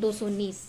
219।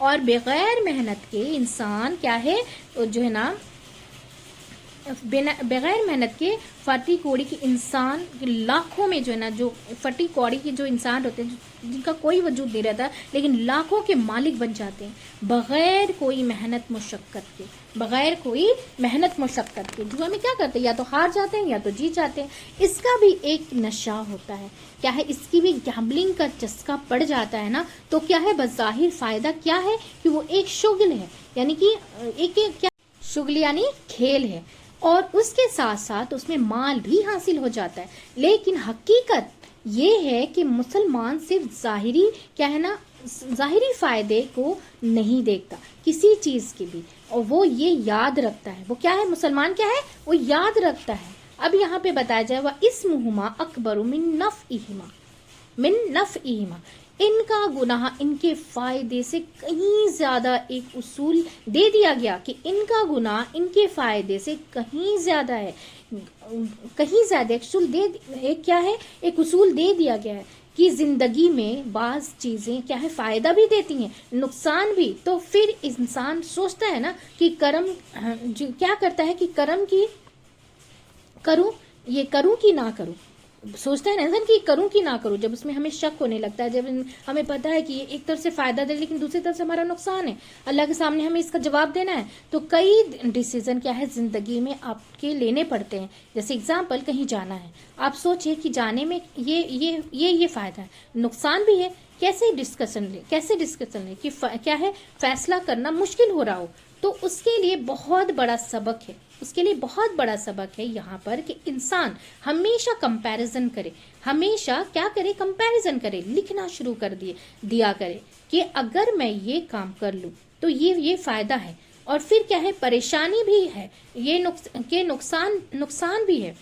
اور بغیر محنت کے انسان کیا ہے جو ہے نا بغیر محنت کے فٹی کوڑی کے انسان لاکھوں میں جو ہے نا جو فٹی کوڑی کے جو انسان ہوتے ہیں جن کا کوئی وجود نہیں رہتا لیکن لاکھوں کے مالک بن جاتے ہیں بغیر کوئی محنت مشقت کے، بغیر کوئی محنت مشقت کے۔ جوا میں کیا کرتے ہیں، یا تو ہار جاتے ہیں یا تو جیت جاتے ہیں۔ اس کا بھی ایک نشہ ہوتا ہے، کیا ہے، اس کی بھی گیمبلنگ کا چسکا پڑ جاتا ہے نا، تو کیا ہے بظاہر فائدہ کیا ہے کہ وہ ایک شغل ہے، یعنی کہ ایک کیا شغل یعنی کھیل ہے، اور اس کے ساتھ ساتھ اس میں مال بھی حاصل ہو جاتا ہے۔ لیکن حقیقت یہ ہے کہ مسلمان صرف ظاہری کیا ہے نا ظاہری فائدے کو نہیں دیکھتا کسی چیز کے بھی، اور وہ یہ یاد رکھتا ہے، وہ کیا ہے مسلمان کیا ہے وہ یاد رکھتا ہے۔ اب یہاں پہ بتایا جائے وَإِسْمُهُمَا أَكْبَرُ مِن نَفْعِهِمَا، ان کا گناہ ان کے فائدے سے کہیں زیادہ، ایک اصول دے دیا گیا کہ ان کا گناہ ان کے فائدے سے کہیں زیادہ ہے، کہیں زیادہ ایک اصول دے دیا گیا ہے کہ زندگی میں بعض چیزیں کیا ہے فائدہ بھی دیتی ہیں نقصان بھی، تو پھر انسان سوچتا ہے نا کہ کرم کیا کرتا ہے کہ کرم کی کروں کہ نہ کروں، سوچتا ہے نا انسان کہ کروں کہ نہ کروں۔ جب اس میں ہمیں شک ہونے لگتا ہے، جب ہمیں پتہ ہے کہ یہ ایک طرف سے فائدہ دے لیکن دوسری طرف سے ہمارا نقصان ہے، اللہ کے سامنے ہمیں اس کا جواب دینا ہے، تو کئی ڈیسیزن کیا ہے زندگی میں آپ کے لینے پڑتے ہیں۔ جیسے اگزامپل کہیں جانا ہے، آپ سوچیں کہ جانے میں یہ فائدہ ہے، نقصان بھی ہے، کیسے ڈسکشن لیں کہ کیا ہے فیصلہ کرنا مشکل ہو رہا ہو، تو اس کے لیے بہت بڑا سبق ہے یہاں پر کہ انسان ہمیشہ کمپیریزن کرے، ہمیشہ کیا کرے کمپیریزن کرے، لکھنا شروع کر دیا کرے کہ اگر میں یہ کام کر لوں تو یہ فائدہ ہے، اور پھر کیا ہے پریشانی بھی ہے، یہ نقصان بھی ہے۔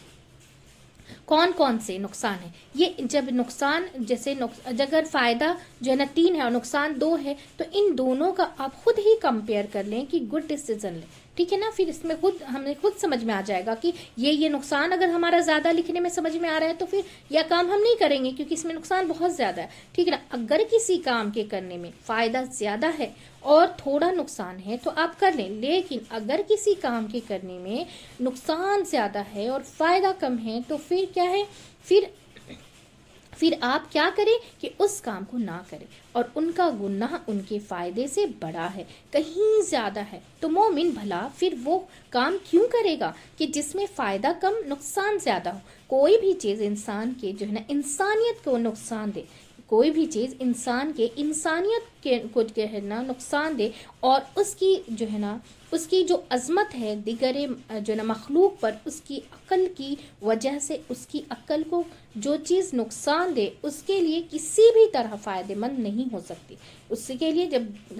کون سے نقصان ہے، یہ جب نقصان جیسے اگر فائدہ جو ہے نا 3 ہے اور نقصان 2 ہے، تو ان دونوں کا آپ خود ہی کمپیئر کر لیں کہ گڈ ڈیسیزن لیں، ٹھیک ہے نا، پھر اس میں ہمیں خود سمجھ میں آ جائے گا کہ یہ نقصان اگر ہمارا زیادہ لکھنے میں سمجھ میں آ رہا ہے تو پھر یہ کام ہم نہیں کریں گے کیونکہ اس میں نقصان بہت زیادہ ہے، ٹھیک ہے نا۔ اگر کسی کام کے کرنے میں فائدہ زیادہ ہے اور تھوڑا نقصان ہے تو آپ کر لیں، لیکن اگر کسی کام کے کرنے میں نقصان زیادہ ہے اور فائدہ کم ہے تو پھر کیا ہے، پھر آپ کیا کریں کہ اس کام کو نہ کریں، اور ان کا گناہ ان کے فائدے سے بڑا ہے، کہیں زیادہ ہے۔ تو مومن بھلا پھر وہ کام کیوں کرے گا کہ جس میں فائدہ کم نقصان زیادہ ہو۔ کوئی بھی چیز انسان کے جو ہے نا انسانیت کو نقصان دے، کوئی بھی چیز انسان کے انسانیت کو جو ہے نا نقصان دے، اور اس کی جو ہے نا اس کی جو عظمت ہے دیگر جو ہے نا مخلوق پر، اس کی عقل کی وجہ سے، اس کی عقل کو جو چیز نقصان دے اس کے لیے کسی بھی طرح فائدہ مند نہیں ہو سکتی۔ اس کے لیے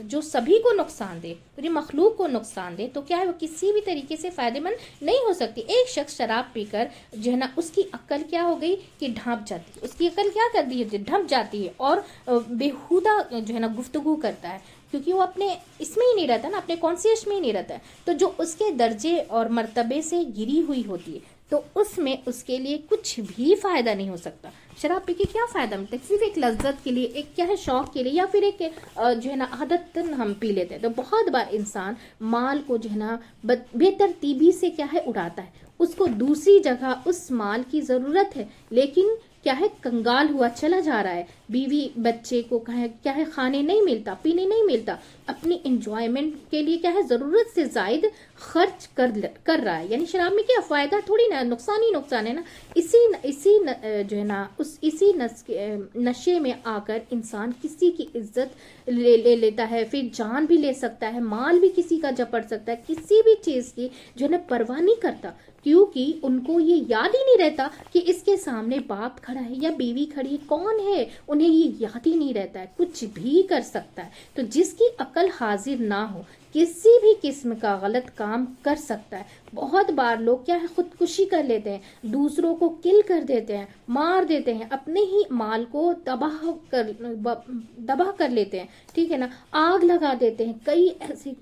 جو سبھی کو نقصان دے، پوری مخلوق کو نقصان دے، تو کیا ہے وہ کسی بھی طریقے سے فائدہ مند نہیں ہو سکتی۔ ایک شخص شراب پی کر جو ہے نا اس کی عقل کیا ہو گئی کہ ڈھانپ جاتی ہے، اس کی عقل کیا کر دی ہے ڈھانپ جاتی ہے، اور بیہودہ جو ہے نا گفتگو کرتا ہے، کیونکہ وہ اپنے اس میں ہی نہیں رہتا نا، اپنے کانسیس میں ہی نہیں رہتا ہے، تو جو اس کے درجے اور مرتبے سے گری ہوئی ہوتی ہے تو اس میں اس کے لیے کچھ بھی فائدہ نہیں ہو سکتا۔ شراب پی کے کیا فائدہ ملتا ہے، صرف ایک لذت کے لیے، ایک کیا ہے شوق کے لیے، یا پھر ایک جو ہے نا عادت ہم پی لیتے ہیں۔ تو بہت بار انسان مال کو جو ہے نا بے ترتیبی سے کیا ہے اڑاتا ہے، اس کو دوسری جگہ اس مال کی ضرورت ہے لیکن کیا ہے کنگال ہوا چلا جا رہا ہے، بیوی بچے کو کیا ہے کھانے نہیں ملتا، پینے نہیں ملتا، اپنی انجوائمنٹ کے لیے کیا ہے ضرورت سے زائد خرچ کر رہا ہے۔ یعنی شراب میں کیا فائدہ تھوڑی نا، نقصان ہی نقصان ہے نا۔ اسی جو ہے نا اسی نشے میں آ کر انسان کسی کی عزت لے لیتا ہے، پھر جان بھی لے سکتا ہے، مال بھی کسی کا جپٹ سکتا ہے، کسی بھی چیز کی جو ہے نا پرواہ نہیں کرتا، کیونکہ ان کو یہ یاد ہی نہیں رہتا کہ اس کے سامنے باپ کھڑا ہے یا بیوی کھڑی ہے، کون ہے، انہیں یہ یاد ہی نہیں رہتا ہے، کچھ بھی کر سکتا ہے۔ تو جس کی عقل حاضر نہ ہو کسی بھی قسم کا غلط کام کر سکتا ہے۔ بہت بار لوگ کیا ہے خودکشی کر لیتے ہیں، دوسروں کو کل کر دیتے ہیں، مار دیتے ہیں، اپنے ہی مال کو تباہ کر لیتے ہیں، ٹھیک ہے نا، آگ لگا دیتے ہیں۔ کئی ایسے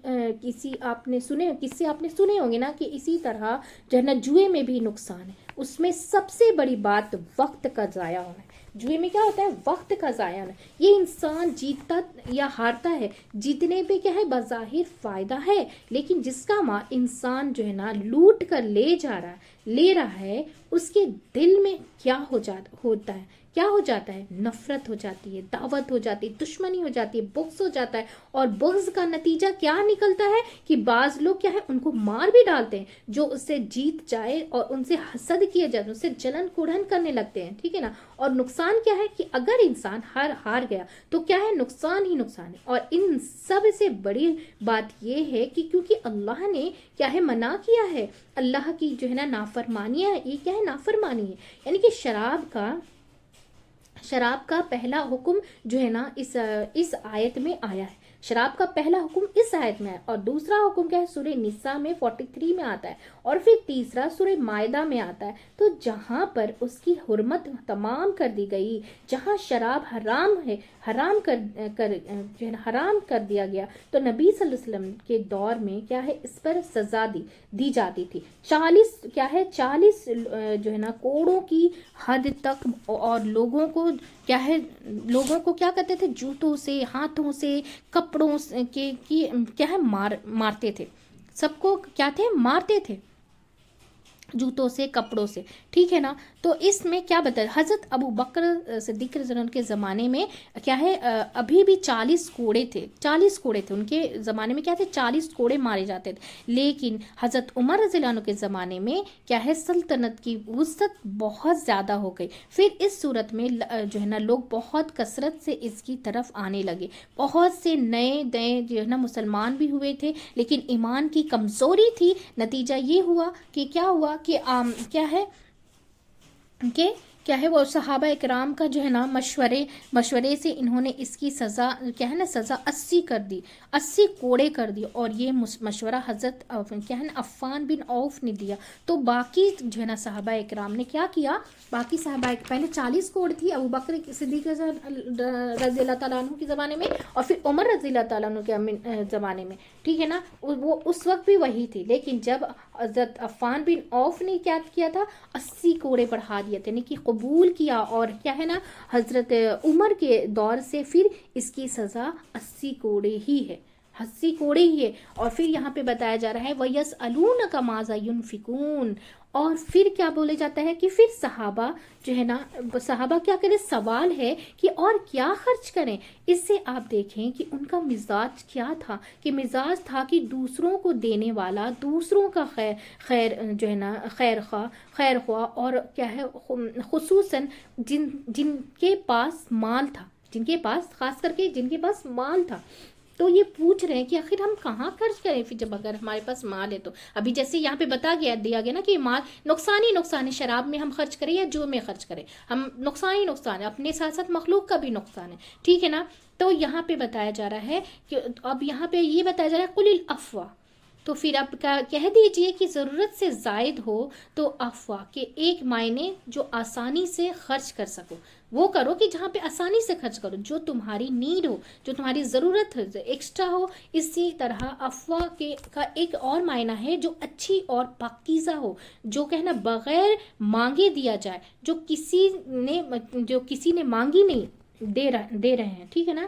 کسی آپ نے سنے ہوں گے نا کہ اسی طرح جو ہے نا جوئے میں بھی نقصان ہے، اس میں سب سے بڑی بات وقت کا ضائع ہونا ہے۔ جوئے میں کیا ہوتا ہے؟ وقت کا ضائع ہونا. یہ انسان جیتتا یا ہارتا ہے، جیتنے پہ کیا ہے؟ بظاہر فائدہ ہے، لیکن جس کا انسان جو ہے نا لوٹ کر لے رہا ہے، اس کے دل میں کیا ہوتا ہے؟ کیا ہو جاتا ہے؟ نفرت ہو جاتی ہے، دعوت ہو جاتی ہے، دشمنی ہو جاتی ہے، بغض ہو جاتا ہے. اور بغض کا نتیجہ کیا نکلتا ہے کہ بعض لوگ کیا ہے؟ ان کو مار بھی ڈالتے ہیں. جو اس سے جیت جائے اور ان سے حسد کیا جائے، ان سے جلن کڑھن کرنے لگتے ہیں. ٹھیک ہے نا. اور نقصان کیا ہے کہ اگر انسان ہار گیا تو کیا ہے؟ نقصان ہی نقصان ہے. اور ان سب سے بڑی بات یہ ہے کہ کیونکہ اللہ نے کیا ہے؟ منع کیا ہے. اللہ کی جو ہے نا نافرمانیاں، یہ کیا ہے؟ نافرمانی ہے. یعنی کہ شراب کا پہلا حکم جو ہے نا اس آیت میں آیا ہے. شراب کا پہلا حکم اس آیت میں ہے. اور دوسرا حکم کیا ہے؟ سورہ نساء میں 43 میں آتا ہے. اور پھر تیسرا سورہ مائدہ میں آتا ہے. تو جہاں پر اس کی حرمت تمام کر دی گئی، جہاں شراب حرام کر دیا گیا، تو نبی صلی اللہ علیہ وسلم کے دور میں کیا ہے؟ اس پر سزا دی جاتی تھی. 40 جو ہے نا کوڑوں کی حد تک. اور لوگوں کو کیا کرتے تھے؟ جوتوں سے، ہاتھوں سے، کپڑوں کے کیا ہے؟ مارتے تھے. سب کو کیا تھے؟ مارتے تھے جوتوں سے، کپڑوں سے. ٹھیک ہے نا. تو اس میں کیا بتایا؟ حضرت ابو بکر صدیق رضی اللہ عنہ کے زمانے میں کیا ہے؟ ابھی بھی 40 کوڑے تھے. ان کے زمانے میں کیا تھے؟ 40 کوڑے مارے جاتے تھے. لیکن حضرت عمر رضی اللہ عنہ کے زمانے میں کیا ہے؟ سلطنت کی وسعت بہت زیادہ ہو گئی. پھر اس صورت میں جو ہے نا لوگ بہت کثرت سے اس کی طرف آنے لگے. بہت سے نئے جو ہے نا مسلمان بھی ہوئے تھے، لیکن ایمان کی کمزوری تھی. نتیجہ یہ ہوا کہ کیا ہوا کہ کیا ہے وہ صحابہ اکرام کا جو ہے نا مشورے سے انہوں نے اس کی سزا کیا ہے نا 80 کر دی، 80 کوڑے کر دی. اور یہ مشورہ حضرت کیا ہے نا عفان بن عوف نے دیا. تو باقی جو ہے نا صحابہ اکرام نے کیا کیا؟ باقی صحابہ پہلے 40 کوڑ تھی ابو بکر صدیق رضی اللہ تعالیٰ عنہ کے زمانے میں، اور پھر عمر رضی اللہ تعالیٰ عنہ کے زمانے میں. ٹھیک ہے نا. وہ اس وقت بھی وہی تھی. لیکن جب حضرت عفان بن عوف نے کیا کیا تھا؟ 80 کوڑے بڑھا دیے تھے، یعنی کہ قبول کیا. اور کیا ہے نا حضرت عمر کے دور سے پھر اس کی سزا 80 کوڑے ہی ہے. 80 کوڑے ہی ہے. اور پھر یہاں پہ بتایا جا رہا ہے وَيَسْأَلُونَكَ مَاذَا يُنْفِقُونَ. اور پھر کیا بولے جاتا ہے کہ پھر صحابہ جو ہے نا کیا کریں؟ سوال ہے کہ اور کیا خرچ کریں. اس سے آپ دیکھیں کہ ان کا مزاج کیا تھا، کہ مزاج تھا کہ دوسروں کو دینے والا، دوسروں کا خیر جو ہے نا خیر خواہ. اور کیا ہے خصوصاً جن کے پاس مال تھا، خاص کر کے جن کے پاس مال تھا. تو یہ پوچھ رہے ہیں کہ آخر ہم کہاں خرچ کریں پھر جب اگر ہمارے پاس مال ہے تو. ابھی جیسے یہاں پہ دیا گیا نا کہ مال نقصان ہے. شراب میں ہم خرچ کریں یا جو میں خرچ کریں، ہم نقصان ہے. اپنے ساتھ ساتھ مخلوق کا بھی نقصان ہے. ٹھیک ہے نا. تو یہاں پہ بتایا جا رہا ہے کہ اب یہاں پہ یہ بتایا جا رہا ہے قل العفو. تو پھر آپ کہہ دیجئے کہ ضرورت سے زائد ہو تو افواہ کے ایک معنی جو آسانی سے خرچ کر سکو وہ کرو، کہ جہاں پہ آسانی سے خرچ کرو، جو تمہاری نیڈ ہو، جو تمہاری ضرورت ہے، ایکسٹرا ہو. اسی طرح افواہ کا ایک اور معنی ہے جو اچھی اور پاکیزہ ہو، جو کہنا بغیر مانگے دیا جائے، جو کسی نے مانگی نہیں دے رہے ہیں. ٹھیک ہے نا.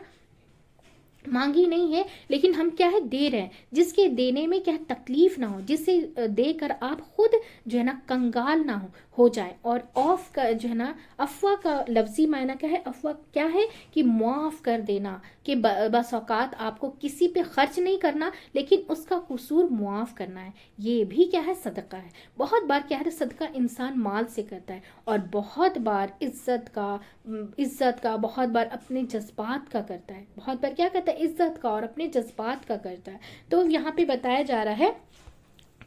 مانگی نہیں ہے لیکن ہم کیا ہے دے رہے ہیں، جس کے دینے میں کیا تکلیف نہ ہو، جسے دے کر آپ خود جو ہے نا کنگال نہ ہو جائے. اور آف کا جو ہے نا افواہ کا لفظی معنی کیا ہے؟ افواہ کیا ہے کہ معاف کر دینا، کہ بس اوقات آپ کو کسی پہ خرچ نہیں کرنا لیکن اس کا قصور معاف کرنا ہے. یہ بھی کیا ہے؟ صدقہ ہے. بہت بار کیا ہے صدقہ انسان مال سے کرتا ہے، اور بہت بار عزت کا بہت بار اپنے جذبات کا کرتا ہے. بہت بار کیا کرتا ہے؟ عزت کا اور اپنے جذبات کا کرتا ہے. تو یہاں پہ بتایا جا رہا ہے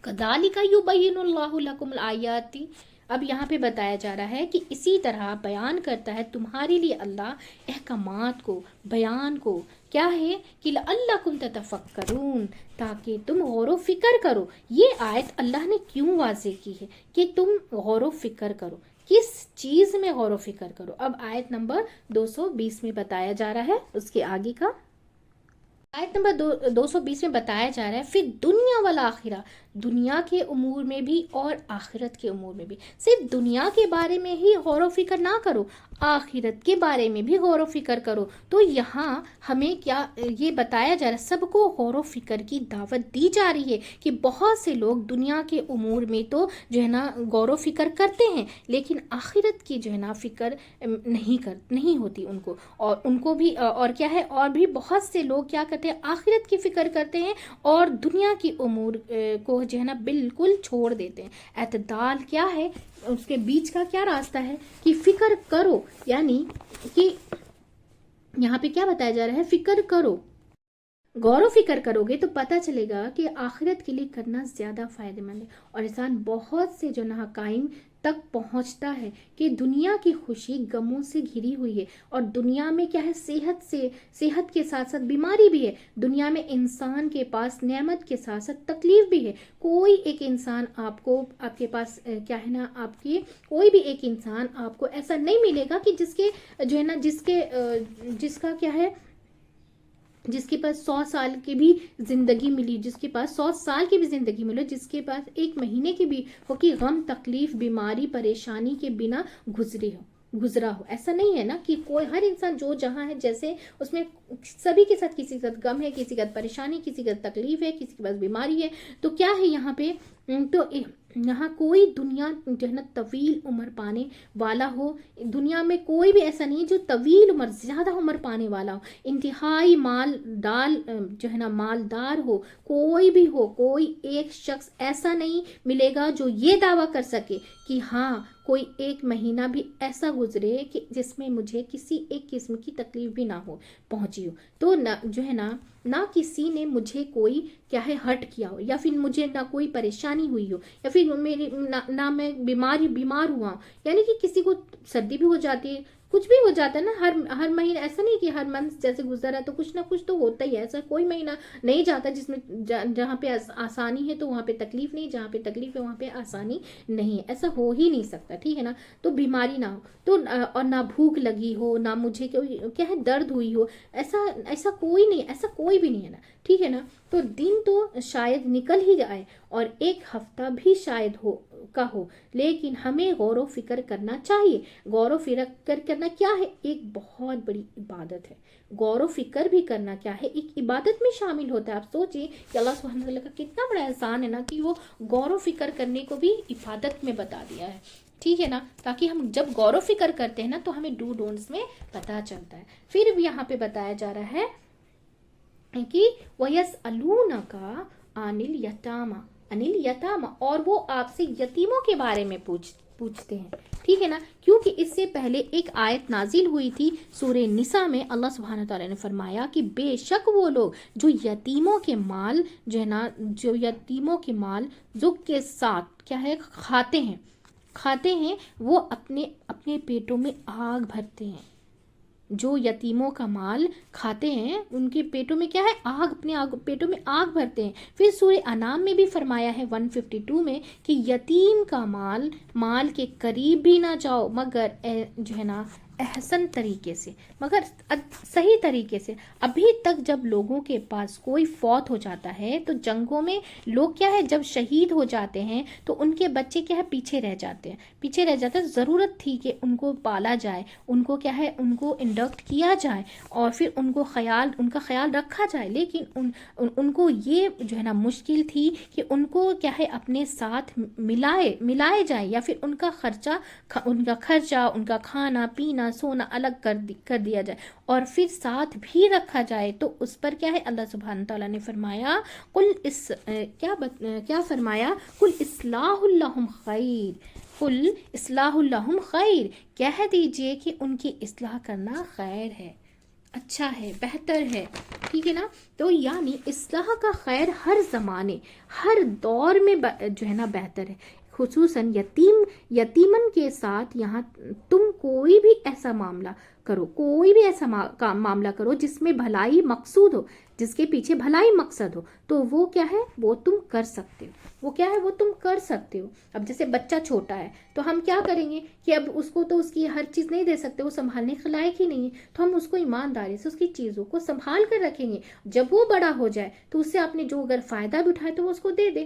كَذَلِكَ يُبَيِّنُ اللَّهُ لَكُمُ الْآيَاتِ. اب یہاں پہ بتایا جا رہا ہے کہ اسی طرح بیان کرتا ہے تمہارے لیے اللہ احکامات کو، بیان کو. کیا ہے کہ لَعَلَّكُمْ تَتَفَكَّرُونَ، تاکہ تم غور و فکر کرو. یہ آیت اللہ نے کیوں واضح کی ہے کہ تم غور و فکر کرو؟ کس چیز میں غور و فکر کرو؟ اب آیت نمبر 220 میں بتایا جا رہا ہے. اس کے آگے کا آیت نمبر 220 میں بتایا جا رہا ہے پھر دنیا والآخرہ، دنیا کے امور میں بھی اور آخرت کے امور میں بھی. صرف دنیا کے بارے میں ہی غور و فکر نہ کرو، آخرت کے بارے میں بھی غور و فکر کرو. تو یہاں ہمیں کیا یہ بتایا جا رہا ہے، سب کو غور و فکر کی دعوت دی جا رہی ہے کہ بہت سے لوگ دنیا کے امور میں تو جو ہے نا غور و فکر کرتے ہیں، لیکن آخرت کی جو ہے نا فکر نہیں ہوتی ان کو. اور ان کو بھی اور کیا ہے، اور بھی بہت سے لوگ کیا کرتے ہیں، آخرت کی فکر کرتے ہیں اور دنیا کی امور کو جو ہے نا بالکل چھوڑ دیتے ہیں. اعتدال کیا ہے، اس کے بیچ کا کیا راستہ ہے کہ فکر کرو، یعنی کہ یہاں پہ کیا بتایا جا رہا ہے، فکر کرو. غور و فکر کرو گے تو پتہ چلے گا کہ آخرت کے لیے کرنا زیادہ فائدہ مند ہے. اور انسان بہت سے جو حقائق تک پہنچتا ہے کہ دنیا کی خوشی غموں سے گھری ہوئی ہے، اور دنیا میں کیا ہے، صحت کے ساتھ ساتھ بیماری بھی ہے. دنیا میں انسان کے پاس نعمت کے ساتھ ساتھ تکلیف بھی ہے. کوئی ایک انسان آپ کے پاس کیا ہے نا، کوئی بھی ایک انسان آپ کو ایسا نہیں ملے گا کہ جس کے جو ہے نا جس کا کیا ہے، جس کے پاس 100 سال کی بھی زندگی ملی، جس کے پاس 100 سال کی بھی زندگی ملی، جس کے پاس 1 مہینے کی بھی ہو کہ غم تکلیف بیماری پریشانی کے بنا گزرا ہو. ایسا نہیں ہے نا کہ کوئی، ہر انسان جو جہاں ہے جیسے اس میں سبھی کے ساتھ کسی کے ساتھ غم ہے، کسی کے ساتھ پریشانی، کسی کے ساتھ تکلیف ہے، کسی کے پاس بیماری ہے. تو کیا ہے یہاں پہ، تو یہاں کوئی دنیا جو ہے نا طویل عمر پانے والا ہو، دنیا میں کوئی بھی ایسا نہیں جو طویل عمر زیادہ عمر پانے والا ہو، انتہائی جو ہے نا مالدار ہو، کوئی بھی ہو. کوئی ایک شخص ایسا نہیں ملے گا جو یہ دعویٰ کر سکے کہ ہاں کوئی 1 مہینہ بھی ایسا گزرے کہ جس میں مجھے کسی ایک قسم کی تکلیف بھی نہ ہو پہنچی ہو. تو جو ہے نا، نہ کسی نے مجھے کوئی کیا ہے ہرٹ کیا ہو، یا پھر مجھے نہ کوئی پریشانی ہوئی ہو، یا پھر نہ میں بیمار ہوا ہوں. یعنی کہ کسی کو سردی بھی ہو جاتی ہے، کچھ بھی ہو جاتا ہے نا، ہر مہینہ ایسا نہیں کہ ہر منتھ جیسے گزر ہے تو کچھ نہ کچھ تو ہوتا ہی ہے. ایسا کوئی مہینہ نہیں جاتا جس میں جہاں پہ آسانی ہے تو وہاں پہ تکلیف نہیں، جہاں پہ تکلیف ہے وہاں پہ آسانی نہیں ہے. ایسا ہو ہی نہیں سکتا، ٹھیک ہے نا. تو بیماری نہ ہو تو، اور نہ بھوک لگی ہو، نہ مجھے کیا ہے درد ہوئی ہو، ایسا کوئی نہیں، ایسا کوئی بھی نہیں ہے نا، ٹھیک ہے نا. تو دن تو شاید نکل ہی جائے اور 1 ہفتہ بھی شاید ہو، لیکن ہمیں غور و فکر کرنا چاہیے. غور و فکر کرنا کیا ہے، ایک بہت بڑی عبادت ہے. غور و فکر بھی کرنا کیا ہے، ایک عبادت میں شامل ہوتا ہے. آپ سوچئے کہ اللہ سبحانہ وتعالیٰ کا کتنا بڑا احسان ہے نا کہ وہ غور و فکر کرنے کو بھی عبادت میں بتا دیا ہے، ٹھیک ہے نا. تاکہ ہم جب غور و فکر کرتے ہیں نا تو ہمیں ڈو ڈونٹس میں پتہ چلتا ہے. پھر بھی یہاں پہ بتایا جا رہا ہے کہ وَيَسْأَلُونَكَ عَنِ الْيَتَامَى، اور وہ آپ سے یتیموں کے بارے میں پوچھتے ہیں، ٹھیک ہے نا. کیونکہ اس سے پہلے ایک آیت نازل ہوئی تھی سورہ نساء میں. اللہ سبحانہ تعالیٰ نے فرمایا کہ بے شک وہ لوگ جو یتیموں کے مال جو ہے نا، جو یتیموں کے مال جو کے ساتھ کیا ہے کھاتے ہیں وہ اپنے پیٹوں میں آگ بھرتے ہیں. جو یتیموں کا مال کھاتے ہیں ان کے پیٹوں میں کیا ہے، اپنے پیٹوں میں آگ بھرتے ہیں. پھر سورہ انعام میں بھی فرمایا ہے 152 میں کہ یتیم کا مال کے قریب بھی نہ جاؤ مگر جو ہے نا احسن طریقے سے، مگر صحیح طریقے سے. ابھی تک جب لوگوں کے پاس کوئی فوت ہو جاتا ہے تو جنگوں میں لوگ کیا ہے جب شہید ہو جاتے ہیں تو ان کے بچے کیا ہے پیچھے رہ جاتے ہیں. ضرورت تھی کہ ان کو پالا جائے، ان کو کیا ہے ان کو انڈکٹ کیا جائے اور پھر ان کا خیال رکھا جائے. لیکن ان کو یہ جو ہے نا مشکل تھی کہ ان کو کیا ہے اپنے ساتھ ملائے جائے، یا پھر ان کا خرچہ، ان کا کھانا پینا سونا الگ کر دیا جائے اور پھر ساتھ بھی رکھا جائے. تو اس پر کیا ہے اللہ سبحانہ تعالیٰ نے فرمایا کیا فرمایا، قل اصلاح لہم خیر، کہہ دیجئے کہ ان کی اصلاح کرنا خیر ہے، اچھا ہے، بہتر ہے، ٹھیک ہے نا. تو یعنی اصلاح کا خیر ہر زمانے ہر دور میں جو ہے نا بہتر ہے. خصوصاً یتیمن کے ساتھ یہاں تم کوئی بھی ایسا معاملہ کرو جس میں بھلائی مقصود ہو، جس کے پیچھے بھلائی مقصد ہو، تو وہ کیا ہے وہ تم کر سکتے ہو. اب جیسے بچہ چھوٹا ہے تو ہم کیا کریں گے کہ اب اس کو تو اس کی ہر چیز نہیں دے سکتے، وہ سنبھالنے کے لائق ہی نہیں ہے، تو ہم اس کو ایمانداری سے اس کی چیزوں کو سنبھال کر رکھیں گے. جب وہ بڑا ہو جائے تو اس سے آپ نے جو اگر فائدہ بھی اٹھائے تو وہ اس کو دے دے،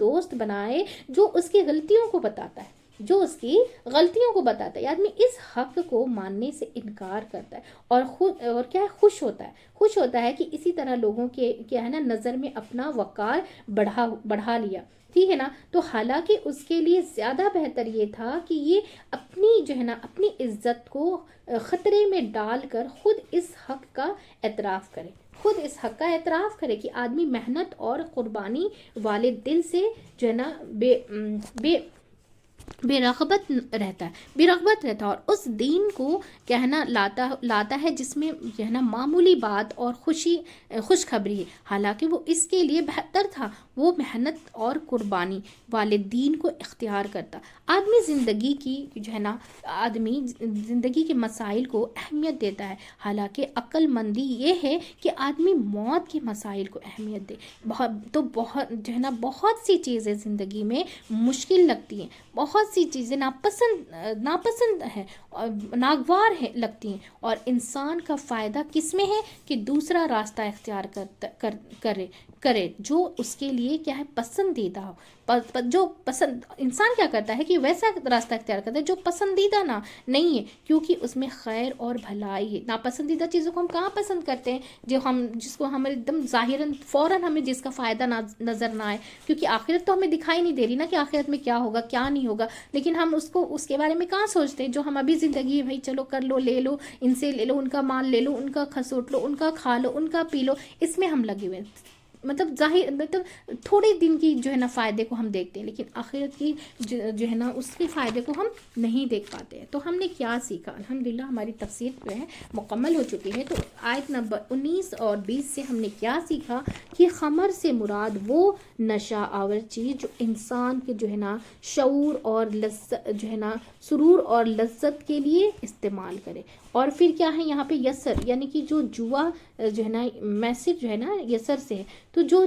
دوست بنائے جو اس کی غلطیوں کو بتاتا ہے، جو اس کی غلطیوں کو بتاتا ہے۔ آدمی اس حق کو ماننے سے انکار کرتا ہے اور خود اور کیا ہے، خوش ہوتا ہے کہ اسی طرح لوگوں کے کیا ہے نا نظر میں اپنا وقار بڑھا لیا، ٹھیک ہے نا۔ تو حالانکہ اس کے لیے زیادہ بہتر یہ تھا کہ یہ اپنی جو ہے نا اپنی عزت کو خطرے میں ڈال کر خود اس حق کا اعتراف کرے کہ آدمی محنت اور قربانی والے دل سے جو ہے نا بے رغبت رہتا ہے اور اس دین کو کہنا لاتا ہے جس میں جو ہے نا معمولی بات اور خوشخبری ہے، حالانکہ وہ اس کے لیے بہتر تھا وہ محنت اور قربانی والے دین کو اختیار کرتا۔ آدمی زندگی کے مسائل کو اہمیت دیتا ہے، حالانکہ عقل مندی یہ ہے کہ آدمی موت کے مسائل کو اہمیت دے۔ بہت سی چیزیں زندگی میں مشکل لگتی ہیں، بہت سی چیزیں ناپسند ہیں اور ناگوار لگتی ہیں، اور انسان کا فائدہ کس میں ہے کہ دوسرا راستہ اختیار کرے جو اس کے لیے کیا ہے پسندیدہ ہو۔ انسان کیا کرتا ہے کہ ویسا راستہ اختیار کرتا ہے جو پسندیدہ نہیں ہے، کیونکہ اس میں خیر اور بھلائی ہے۔ ناپسندیدہ چیزوں کو ہم کہاں پسند کرتے ہیں، جس کو ہم ایک دم ظاہراً فوراً ہمیں جس کا فائدہ نظر نہ آئے، کیونکہ آخرت تو ہمیں دکھائی نہیں دے رہی نا کہ آخرت میں کیا ہوگا کیا نہیں ہوگا، لیکن ہم اس کے بارے میں کہاں سوچتے ہیں۔ جو ہم ابھی زندگی بھائی چلو کر لو، لے لو، ان سے لے لو، ان کا مال لے لو، ان کا کھسوٹ لو، ان کا کھا لو، ان کا پی لو، اس میں ہم لگے ہوئے ہیں۔ مطلب تھوڑے دن کی جو ہے نا فائدے کو ہم دیکھتے ہیں، لیکن آخرت کی جو ہے نا اس کے فائدے کو ہم نہیں دیکھ پاتے ہیں۔ تو ہم نے کیا سیکھا؟ الحمدللہ ہماری تفسیر جو ہے مکمل ہو چکی ہے۔ تو آیت نمبر 19 اور 20 سے ہم نے کیا سیکھا کہ خمر سے مراد وہ نشہ آور چیز جو انسان کے جو ہے نا شعور اور لذت جو ہے نا سرور اور لذت کے لیے استعمال کرے، اور پھر کیا ہے یہاں پہ یسر، یعنی کہ جو جوا جو ہے نا میسر جو ہے نا یسر سے ہے، تو جو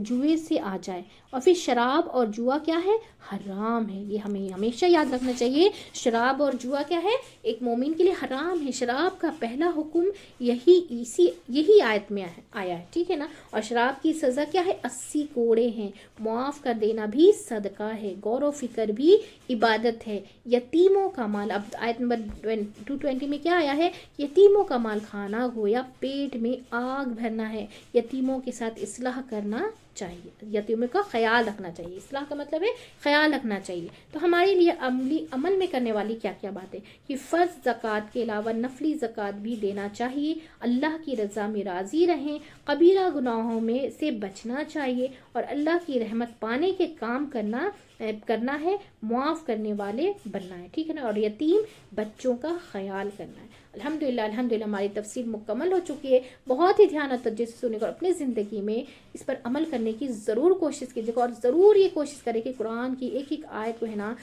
جوے سے آ جائے، اور پھر شراب اور جوا کیا ہے حرام ہے۔ یہ ہمیں ہمیشہ یاد رکھنا چاہیے، شراب اور جوا کیا ہے ایک مومن کے لیے حرام ہے۔ شراب کا پہلا حکم یہی آیت میں آیا ہے، ٹھیک ہے نا۔ اور شراب کی سزا کیا ہے 80 کوڑے ہیں، معاف کر دینا بھی صدقہ ہے، غور و فکر بھی عبادت ہے، یتیموں کا مال، اب آیت نمبر 220 میں کیا آیا ہے، یتیموں کا مال کھانا گویا پیٹ میں آگ بھرنا ہے، یتیموں کے ساتھ اصلاح کرنا چاہیے، یتیموں کا خیال رکھنا چاہیے، اصلاح کا مطلب ہے خیال رکھنا چاہیے۔ تو ہمارے لیے عمل میں کرنے والی کیا کیا باتیں کہ فرض زکوٰۃ کے علاوہ نفلی زکوٰۃ بھی دینا چاہیے، اللہ کی رضا میں راضی رہیں، کبیرہ گناہوں میں سے بچنا چاہیے، اور اللہ کی رحمت پانے کے کام کرنا ہے، معاف کرنے والے بننا ہے، ٹھیک ہے نا، اور یتیم بچوں کا خیال کرنا ہے۔ الحمدللہ ہماری تفسیر مکمل ہو چکی ہے۔ بہت ہی دھیان اور توجہ سے سننے کا، اور اپنی زندگی میں اس پر عمل کرنے کی ضرور کوشش کیجیے گا، اور ضرور یہ کوشش کریں کہ قرآن کی ایک ایک آیت کو ہے نا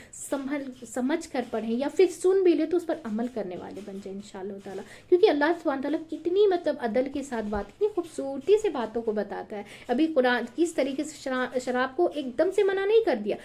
سمجھ کر پڑھیں، یا پھر سن بھی لے تو اس پر عمل کرنے والے بن جائیں انشاءاللہ تعالیٰ، کیونکہ اللہ سبحانہ تعالیٰ کتنی عدل کے ساتھ کتنی خوبصورتی سے باتوں کو بتاتا ہے۔ ابھی قرآن کس طریقے سے شراب کو ایک دم سے منع نہیں کر دیا،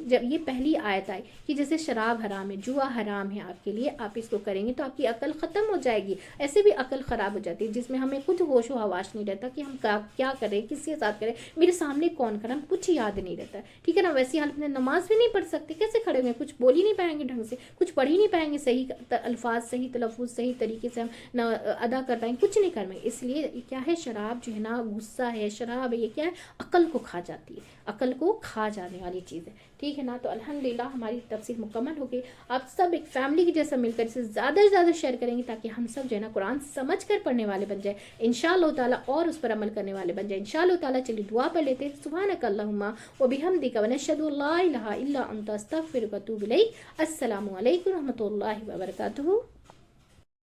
جب یہ پہلی آیت آئی کہ جیسے شراب حرام ہے، جوا حرام ہے آپ کے لیے، آپ اس کو کریں گے تو آپ کی عقل ختم ہو جائے گی، ایسے بھی عقل خراب ہو جاتی ہے جس میں ہمیں کچھ ہوش و حواس نہیں رہتا کہ ہم کیا کریں، کس کے ساتھ کریں، میرے سامنے کون کریں، کچھ یاد نہیں رہتا ہے، ٹھیک ہے نا۔ ویسی حالت میں نماز بھی نہیں پڑھ سکتے، کیسے کھڑے ہوئے، کچھ بول ہی نہیں پائیں گے ڈھنگ سے، کچھ پڑھ ہی نہیں پائیں گے صحیح الفاظ، صحیح تلفظ، صحیح طریقے سے ہم ادا کر پائیں گے، کچھ نہیں کر پائیں گے۔ اس لیے کیا ہے شراب جو ہے نا غصہ ہے، شراب ہے، یہ کیا ہے عقل کو کھا جاتی ہے، عقل کو کھا جانے والی چیز ہے، ٹھیک ہے نا۔ تو الحمدللہ ہماری تفسیر مکمل ہو گئی۔ آپ سب ایک فیملی کی جیسا مل کر اسے زیادہ سے زیادہ شیئر کریں گے تاکہ ہم سب جو ہے نا قرآن سمجھ کر پڑھنے والے بن جائیں انشاءاللہ تعالیٰ، اور اس پر عمل کرنے والے بن جائیں انشاءاللہ تعالیٰ۔ چلیے دعا پڑھ لیتے ہیں۔ سبحانک اللہم و بحمدک و نشہد ان لا الہ الا انت استغفرک و اتوب الیک۔ السلام علیکم و رحمۃ اللہ وبرکاتہ۔